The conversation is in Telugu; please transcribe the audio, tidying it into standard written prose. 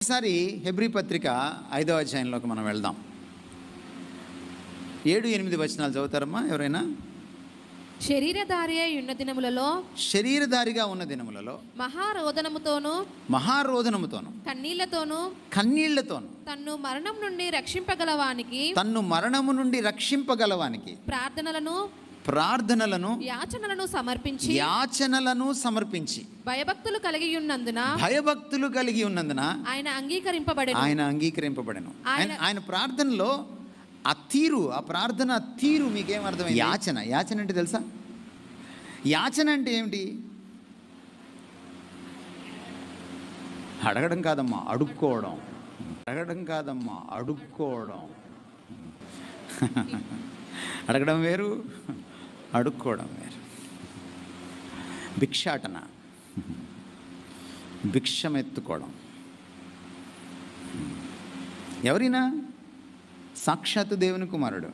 ఒకసారి హెబ్రీ పత్రిక 5వ అధ్యాయంలోకి మనం వెళ్దాం. 7-8 వచనాలు చదువుతారమ్మా ఎవరైనా? శరీరధారిగా ఉన్న దినములలో మహారోదనముతోను కన్నీళ్లతోను తన్ను మరణము నుండి రక్షింపగలవానికి ప్రార్థనలను యాచనలను సమర్పించి భయభక్తులు కలిగి ఉన్నందున ఆయన అంగీకరింపబడెను. ఆయన ప్రార్థనలో ఆ ప్రార్థన తీరు మీకేం అర్థమైంది? యాచన అంటే తెలుసా? యాచన అంటే ఏమిటి? అడగడం కాదమ్మా, అడుక్కోవడం. అడగడం వేరు, అడుక్కోవడం వేరు. భిక్షాటన, భిక్షమెత్తుకోవడం. ఎవరైనా సాక్షాత్తు దేవుని కుమారుడు